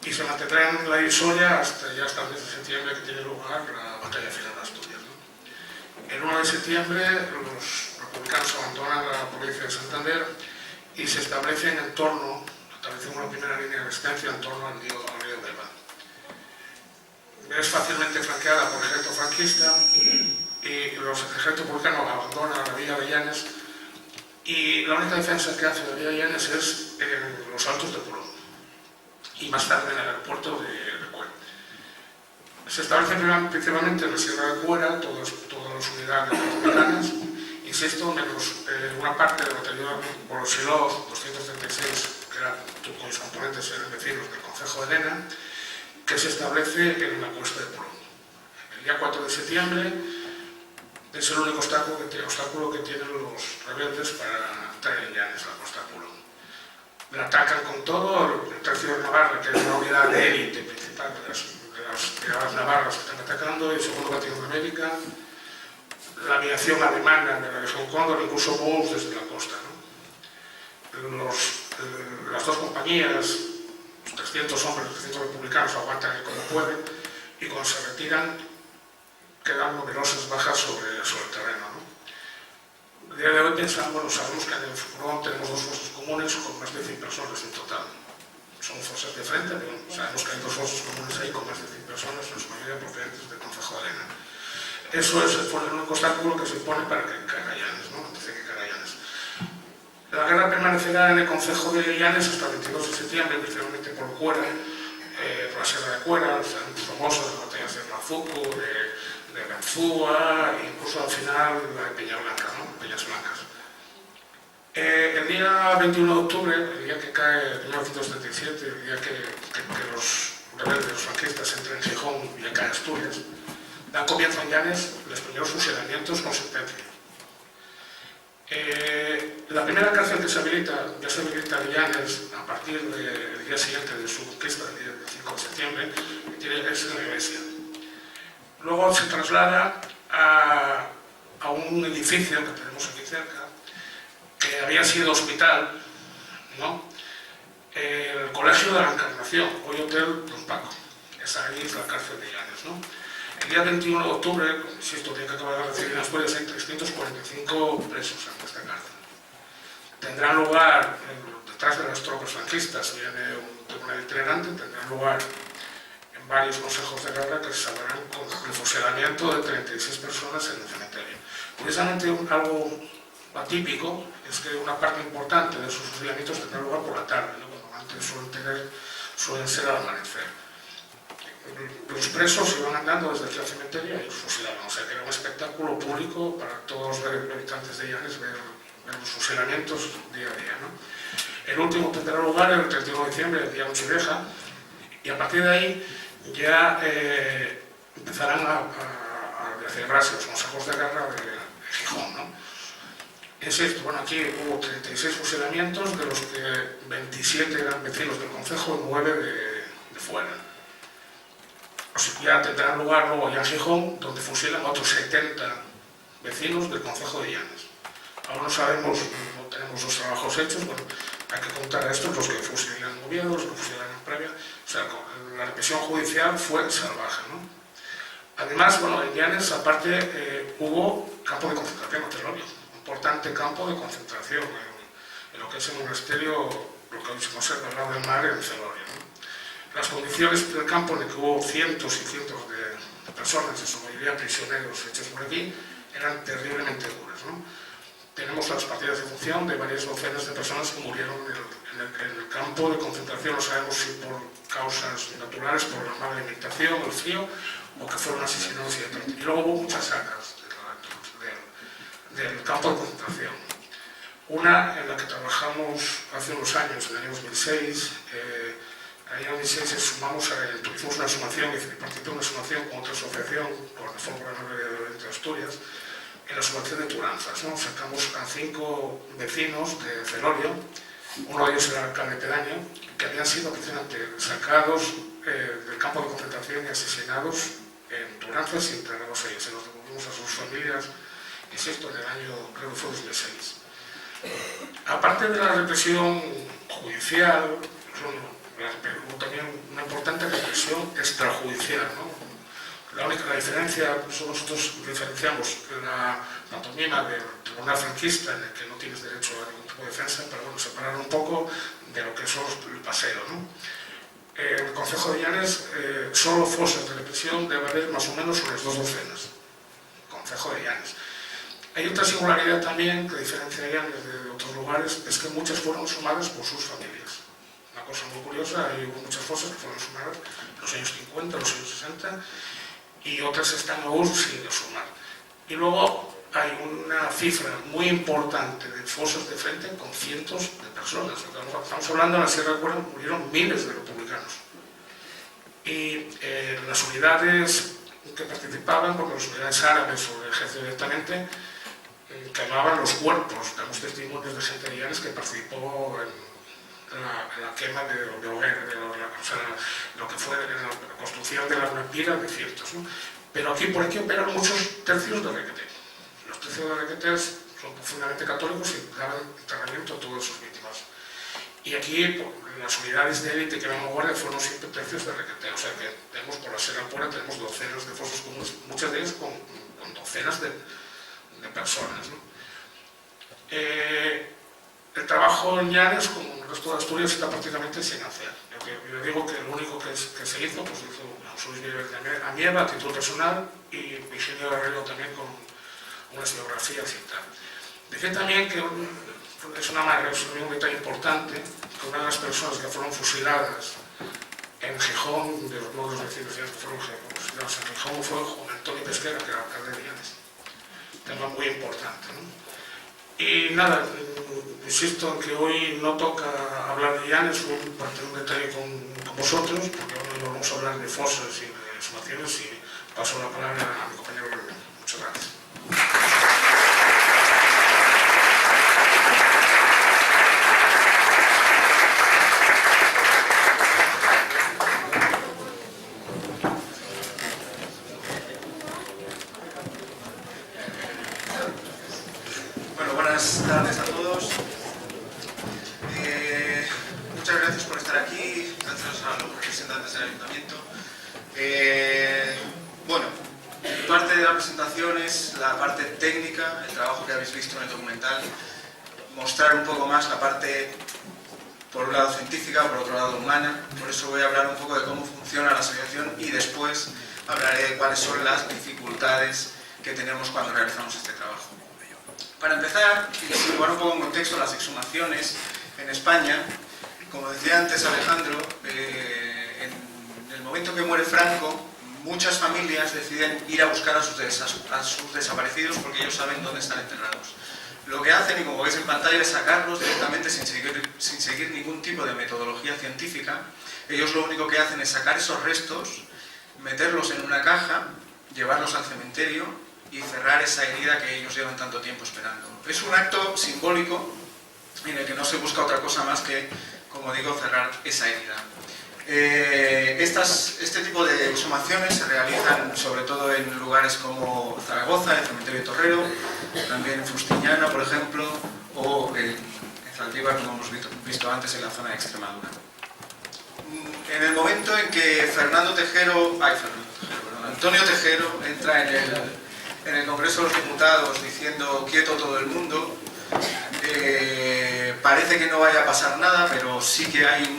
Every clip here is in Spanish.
y se mantendrá en la divisoria hasta el mes de septiembre, que tiene lugar la batalla final de Asturias, ¿no? El 1 de septiembre los republicanos abandonan la provincia de Santander y se establecen una primera línea de resistencia en torno al río Deva. Es fácilmente flanqueada por el ejército franquista y los ejércitos republicanos abandonan la villa de Llanes, y la única defensa que hace la villa de Llanes es en los Altos de Colón y más tarde en el aeropuerto de Cuera. Se establece principalmente en la Sierra de Cuera todas las unidades republicanas, insisto, menos una parte del batallón Borosilov 236, que eran cuyos componentes eran vecinos del concejo de Lena, que se establece en la cuesta de Colón. El día 4 de septiembre es el único obstáculo que tienen los rebeldes para entrar en Llanes, la costa de Colón. La atacan con todo, el tercio de Navarra, que es una unidad de élite principal de las navarras que están atacando, el segundo batallón de América, la aviación alemana de la Legión Cóndor, incluso Bous desde la costa, ¿no? Las dos compañías, 300 hombres, 300 republicanos aguantan como pueden, y cuando se retiran quedan numerosas bajas sobre el terreno, ¿no? A día de hoy sabemos que en el front tenemos dos fosos comunes con más de 100 personas en total. Son fosas de frente, pero sabemos que hay dos fosos comunes ahí con más de 100 personas, en su mayoría procedentes del concejo de Lena. Eso fue el único obstáculo que se impone para que caiga Llanes, ¿no? Antes de que caiga Llanes. La guerra permanecerá en el concejo de Llanes hasta el 22 de septiembre, principalmente por Cuera, por la Sierra de Cuera, famosas las batallas de Razuco, de Benzúa, e incluso al final la de Peñablanca, ¿no? Peñas Blancas. El día 21 de octubre, el día que cae 1977, el día que los rebeldes, los franquistas, entran en Gijón y caen Asturias, dan comienzo en Llanes los primeros fusilamientos con sentencia. La primera cárcel que se habilita, ya se habilita en Llanes a partir del día siguiente de su conquista, el día 5 de septiembre, es en la iglesia. Luego se traslada a un edificio que tenemos aquí cerca, que había sido hospital, ¿no? El Colegio de la Encarnación, hoy Hotel Don Paco. Esa ahí es la cárcel de Llanes, ¿no? El día 21 de octubre, insisto, el día que acaba de recibir en Asturias, hay 345 presos en esta cárcel. Tendrán lugar, detrás de las tropas franquistas, viene un tribunal itinerante, tendrán lugar en varios consejos de guerra que se salvarán con el fusilamiento de 36 personas en el cementerio. Curiosamente, algo atípico es que una parte importante de esos fusilamientos tendrá lugar por la tarde, ¿no? Cuando antes suelen ser al amanecer. Los presos iban andando desde aquí al cementerio y los fusilaban, o sea que era un espectáculo público para todos los habitantes de Llanes ver los fusilamientos día a día, ¿no? El último tendrá lugar el 31 de diciembre, el día Nochevieja, y a partir de ahí ya empezarán a celebrarse los consejos de guerra de Gijón, ¿no? Insisto, bueno, aquí hubo 36 fusilamientos, de los que 27 eran vecinos del concejo y 9 de fuera. O sea, ya tendrán lugar luego ya en Gijón, donde fusilan otros 70 vecinos del concejo de Llanes. Aún no sabemos, no tenemos los trabajos hechos, bueno, hay que contar a estos los que fusilan en Oviedo, los que fusilan en Previa, o sea, la represión judicial fue salvaje, ¿no? Además, bueno, en Llanes, aparte, hubo campo de concentración en Telorio, un importante campo de concentración en lo que es el monasterio, lo que hoy se conserva al lado del mar, en Celorio, ¿no? Las condiciones del campo en el que hubo cientos y cientos de personas, en su mayoría prisioneros hechos por aquí, eran terriblemente duras, ¿no? Tenemos las partidas de función de varias docenas de personas que murieron en el campo de concentración, no sabemos si por causas naturales, por la mala alimentación, el frío, o que fueron asesinados y luego hubo muchas sacas del campo de concentración. Una en la que trabajamos hace unos años, en el año 2006, en el año 2006 tuvimos una sumación, y participé en una sumación con otra asociación, por la Fórmula de Asturias, en la sumación de Turanzas, ¿no? Sacamos a 5 vecinos de Celorio, uno de ellos era el alcalde pedaño, que habían sido precisamente sacados del campo de concentración y asesinados en Turanzas y entregados a ellos. Se los devolvimos a sus familias, insisto, en el año, creo que fue 2006. Aparte de la represión judicial, hubo también una importante represión extrajudicial, ¿no? La diferencia, nosotros diferenciamos la pantomima del tribunal franquista, en el que no tienes derecho a ningún tipo de defensa, pero bueno, separar un poco de lo que son el paseo, ¿no? En el concejo de Llanes, solo fosas de represión debe haber más o menos unas 2 docenas. Concejo de Llanes. Hay otra singularidad también que diferencia a Llanes de otros lugares, es que muchas fueron sumadas por sus familias. Una cosa muy curiosa, hay muchas fosas que fueron sumadas en los años 50, los años 60, y otras están aún sin sumar. Y luego hay una cifra muy importante de fosas de frente con cientos de personas. Estamos hablando, en la Sierra de Cuerda murieron miles de republicanos. Y las unidades que participaban, porque las unidades árabes o del ejército directamente, quemaban los cuerpos. Tenemos testimonios de gente de Llanes que participó en la quema de hoguera, o sea, lo que fue la construcción de la pira de ciertos, ¿no? Pero aquí por aquí operan muchos tercios de Requeté. Los tercios de Requeté son profundamente católicos y daban enterramiento a todas sus víctimas. Y aquí las unidades de élite que van a guardia fueron siempre tercios de Requeté, o sea que tenemos por la Sierra Pura tenemos docenas de fosas comunes, muchas de ellas con docenas de personas, ¿no? El trabajo en Llanes, como el resto de Asturias, está prácticamente sin hacer. Yo digo que lo único que se hizo, pues hizo José Luis Vives de Amieva a título personal y Virginia Guerrero también con unas biografías y tal. Decía también que es un detalle importante que una de las personas que fueron fusiladas en Gijón, de los nuevos vecinos que fueron fusilados en Gijón, fue Juan Antonio Pesquera, que era alcalde de Llanes. Tema muy importante, ¿no? Y nada, insisto en que hoy no toca hablar de Llanes, para tener un detalle con vosotros, porque hoy no vamos a hablar de fosas y de exhumaciones, y paso la palabra a mi compañero Rubén. Muchas gracias. Buenas tardes a todos. Muchas gracias por estar aquí, gracias a los representantes del Ayuntamiento. Bueno, parte de la presentación es la parte técnica, el trabajo que habéis visto en el documental, mostrar un poco más la parte, por un lado científica, por otro lado humana. Por eso voy a hablar un poco de cómo funciona la asociación y después hablaré de cuáles son las dificultades que tenemos cuando realizamos este trabajo. Para empezar, y situar un poco en contexto, las exhumaciones en España, como decía antes Alejandro, en el momento que muere Franco, muchas familias deciden ir a buscar a sus desaparecidos porque ellos saben dónde están enterrados. Lo que hacen, y como veis en pantalla, es sacarlos directamente sin seguir ningún tipo de metodología científica. Ellos lo único que hacen es sacar esos restos, meterlos en una caja, llevarlos al cementerio y cerrar esa herida que ellos llevan tanto tiempo esperando. Es un acto simbólico en el que no se busca otra cosa más que, como digo, cerrar esa herida. Este tipo de exhumaciones se realizan sobre todo en lugares como Zaragoza, el cementerio de Torrero, también en Fustiñana, por ejemplo, o en Zaldívar, como hemos visto antes, en la zona de Extremadura. En el momento en que Antonio Tejero entra en el Congreso de los Diputados diciendo quieto todo el mundo, parece que no vaya a pasar nada, pero sí que hay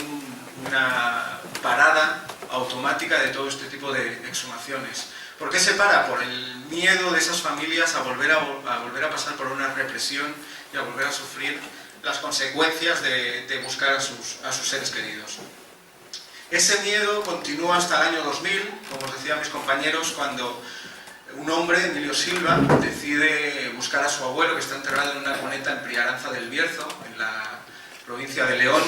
una parada automática de todo este tipo de exhumaciones. ¿Por qué se para? Por el miedo de esas familias a volver a pasar por una represión y a volver a sufrir las consecuencias de buscar a sus seres queridos. Ese miedo continúa hasta el año 2000, como os decía mis compañeros, cuando un hombre, Emilio Silva, decide buscar a su abuelo, que está enterrado en una cuneta en Priaranza del Bierzo, en la provincia de León.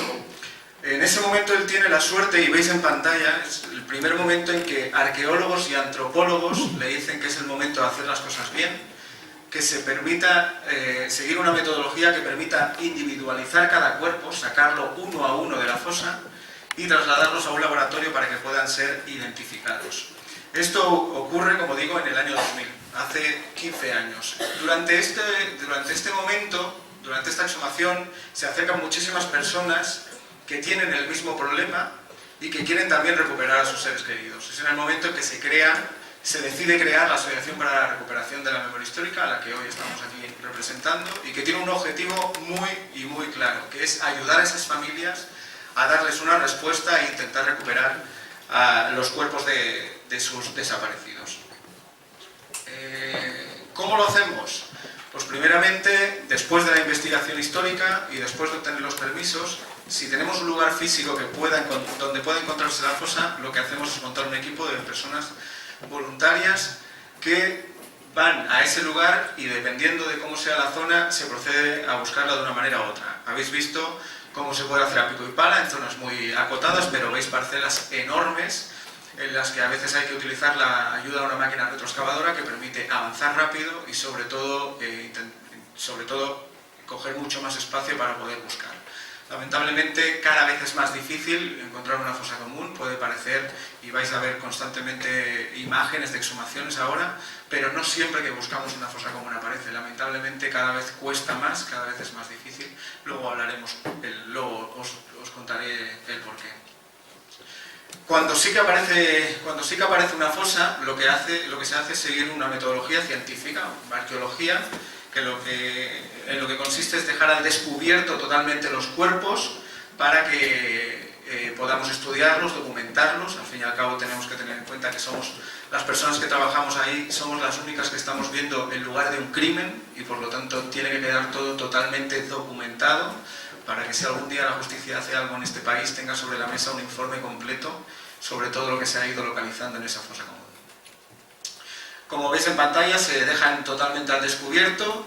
En ese momento él tiene la suerte, y veis en pantalla, es el primer momento en que arqueólogos y antropólogos le dicen que es el momento de hacer las cosas bien, que se permita seguir una metodología que permita individualizar cada cuerpo, sacarlo uno a uno de la fosa y trasladarlos a un laboratorio para que puedan ser identificados. Esto ocurre, como digo, en el año 2000, hace 15 años. Durante este momento, durante esta exhumación, se acercan muchísimas personas que tienen el mismo problema, y que quieren también recuperar a sus seres queridos. Es en el momento en que se decide crear la Asociación para la Recuperación de la Memoria Histórica, a la que hoy estamos aquí representando, y que tiene un objetivo muy claro, que es ayudar a esas familias a darles una respuesta e intentar recuperar a los cuerpos de sus desaparecidos. ¿Cómo lo hacemos? Pues primeramente, después de la investigación histórica y después de obtener los permisos, si tenemos un lugar físico donde pueda encontrarse la fosa, lo que hacemos es montar un equipo de personas voluntarias que van a ese lugar y dependiendo de cómo sea la zona, se procede a buscarla de una manera u otra. Habéis visto cómo se puede hacer a pico y pala en zonas muy acotadas, pero veis parcelas enormes en las que a veces hay que utilizar la ayuda de una máquina retroexcavadora que permite avanzar rápido y sobre todo coger mucho más espacio para poder buscar. Lamentablemente cada vez es más difícil encontrar una fosa común, puede parecer, y vais a ver constantemente imágenes de exhumaciones ahora, pero no siempre que buscamos una fosa común aparece. Lamentablemente cada vez cuesta más, cada vez es más difícil. Luego os contaré el porqué. Cuando sí que aparece una fosa, lo que se hace es seguir una metodología científica, arqueología, en lo que consiste es dejar al descubierto totalmente los cuerpos para que podamos estudiarlos, documentarlos. Al fin y al cabo tenemos que tener en cuenta que somos las personas que trabajamos ahí, somos las únicas que estamos viendo el lugar de un crimen y por lo tanto tiene que quedar todo totalmente documentado para que si algún día la justicia hace algo en este país tenga sobre la mesa un informe completo sobre todo lo que se ha ido localizando en esa fosa común. Como veis en pantalla, se dejan totalmente al descubierto.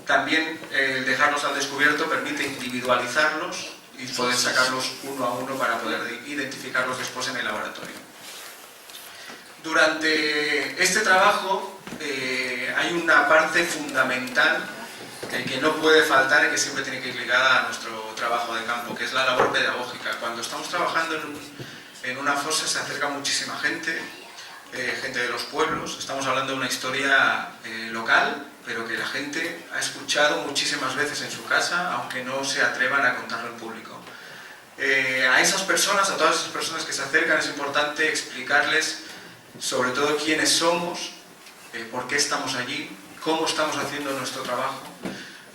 También dejarlos al descubierto permite individualizarlos y poder sacarlos uno a uno para poder identificarlos después en el laboratorio. Durante este trabajo hay una parte fundamental que no puede faltar y que siempre tiene que ir ligada a nuestro trabajo de campo, que es la labor pedagógica. Cuando estamos trabajando en una fosa se acerca muchísima gente, gente de los pueblos. Estamos hablando de una historia local, pero que la gente ha escuchado muchísimas veces en su casa, aunque no se atrevan a contarlo en público. A esas personas, a todas esas personas que se acercan, es importante explicarles sobre todo quiénes somos, por qué estamos allí, cómo estamos haciendo nuestro trabajo,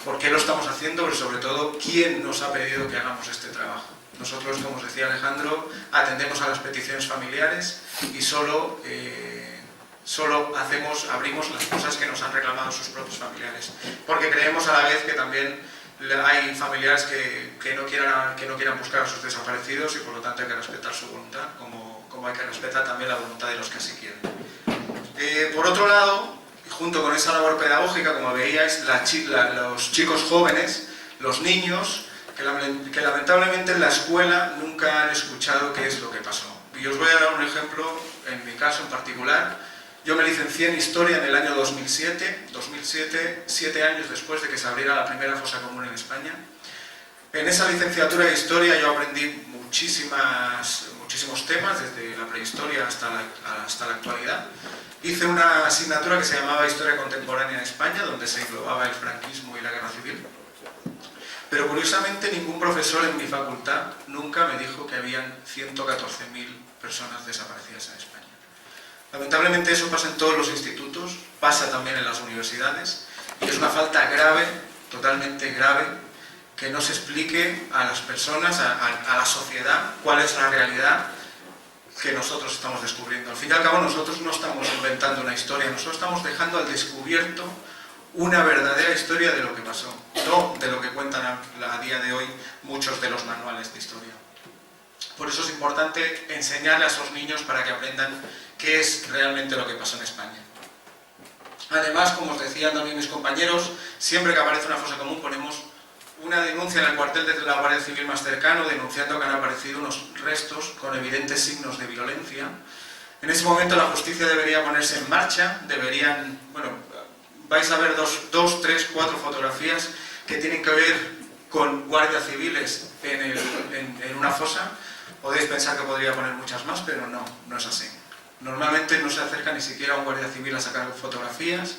por qué lo estamos haciendo, pero sobre todo quién nos ha pedido que hagamos este trabajo. Nosotros, como os decía Alejandro, atendemos a las peticiones familiares y solo abrimos las cosas que nos han reclamado sus propios familiares, porque creemos a la vez que también hay familiares que no quieran buscar a sus desaparecidos y por lo tanto hay que respetar su voluntad, como hay que respetar también la voluntad de los que así quieren. Por otro lado, junto con esa labor pedagógica, como veíais, los chicos jóvenes, los niños, que lamentablemente en la escuela nunca han escuchado qué es lo que pasó. Y os voy a dar un ejemplo, en mi caso en particular. Yo me licencié en Historia en el año 2007, 7 años después de que se abriera la primera fosa común en España. En esa licenciatura de Historia yo aprendí muchísimos temas, desde la prehistoria hasta la actualidad. Hice una asignatura que se llamaba Historia Contemporánea en España, donde se englobaba el franquismo y la guerra civil. Pero curiosamente ningún profesor en mi facultad nunca me dijo que habían 114.000 personas desaparecidas en España. Lamentablemente eso pasa en todos los institutos, pasa también en las universidades y es una falta grave, totalmente grave, que no se explique a las personas, a la sociedad, cuál es la realidad que nosotros estamos descubriendo. Al fin y al cabo nosotros no estamos inventando una historia, nosotros estamos dejando al descubierto una verdadera historia de lo que pasó, no de lo que cuentan a día de hoy muchos de los manuales de historia. Por eso es importante enseñarle a esos niños para que aprendan qué es realmente lo que pasó en España. Además, como os decían también mis compañeros, siempre que aparece una fosa común ponemos una denuncia en el cuartel de la Guardia Civil más cercano denunciando que han aparecido unos restos con evidentes signos de violencia. En ese momento la justicia debería ponerse en marcha, vais a ver 2, 3, 4 fotografías que tienen que ver con guardias civiles en una fosa. Podéis pensar que podría poner muchas más, pero no es así. Normalmente no se acerca ni siquiera un guardia civil a sacar fotografías,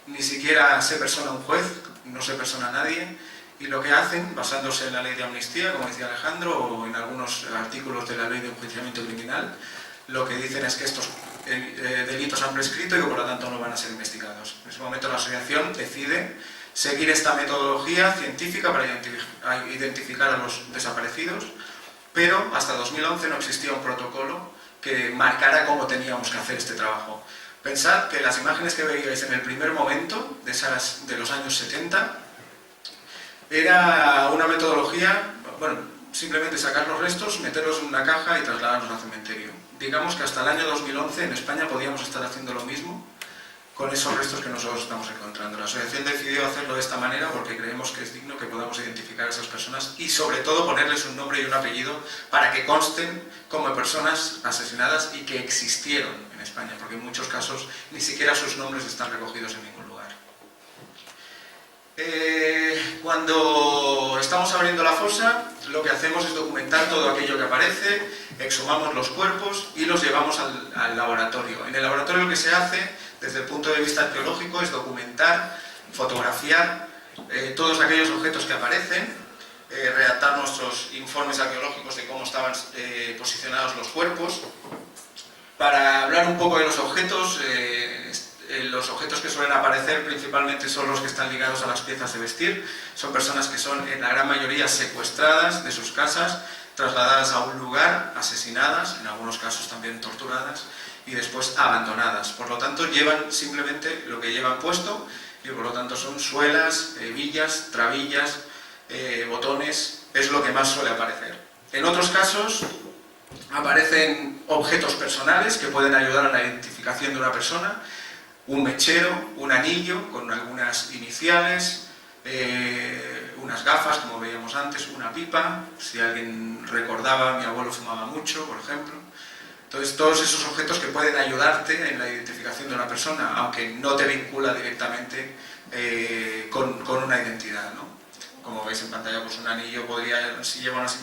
ni siquiera se persona un juez, no se persona a nadie, Y lo que hacen, basándose en la ley de amnistía, como decía Alejandro, o en algunos artículos de la ley de enjuiciamiento criminal, lo que dicen es que estos delitos han prescrito y que por lo tanto no van a ser investigados. En ese momento la asociación decide seguir esta metodología científica para identificar a los desaparecidos, pero hasta 2011 no existía un protocolo que marcara cómo teníamos que hacer este trabajo. Pensad que las imágenes que veíais en el primer momento, de los años 70, era una metodología, bueno, simplemente sacar los restos, meterlos en una caja y trasladarlos al cementerio. Digamos que hasta el año 2011 en España podíamos estar haciendo lo mismo con esos restos que nosotros estamos encontrando. La asociación decidió hacerlo de esta manera porque creemos que es digno que podamos identificar a esas personas y sobre todo ponerles un nombre y un apellido para que consten como personas asesinadas y que existieron en España, porque en muchos casos ni siquiera sus nombres están recogidos en ningún lugar. Cuando estamos abriendo la fosa, lo que hacemos es documentar todo aquello que aparece, exhumamos los cuerpos y los llevamos al laboratorio. En el laboratorio lo que se hace, desde el punto de vista arqueológico, es documentar, fotografiar todos aquellos objetos que aparecen, redactar nuestros informes arqueológicos de cómo estaban posicionados los cuerpos. Para hablar un poco de los objetos que suelen aparecer principalmente son los que están ligados a las piezas de vestir. Son personas que son en la gran mayoría secuestradas de sus casas, trasladadas a un lugar, asesinadas, en algunos casos también torturadas, y después abandonadas. Por lo tanto, llevan simplemente lo que llevan puesto, y por lo tanto son suelas, hebillas, trabillas, botones, es lo que más suele aparecer. En otros casos aparecen objetos personales que pueden ayudar a la identificación de una persona, un mechero, un anillo con algunas iniciales, unas gafas, como veíamos antes, una pipa, si alguien recordaba, mi abuelo fumaba mucho, por ejemplo. Entonces, todos esos objetos que pueden ayudarte en la identificación de una persona, aunque no te vincula directamente con una identidad, ¿no? Como veis en pantalla, pues un anillo podría, si lleva unas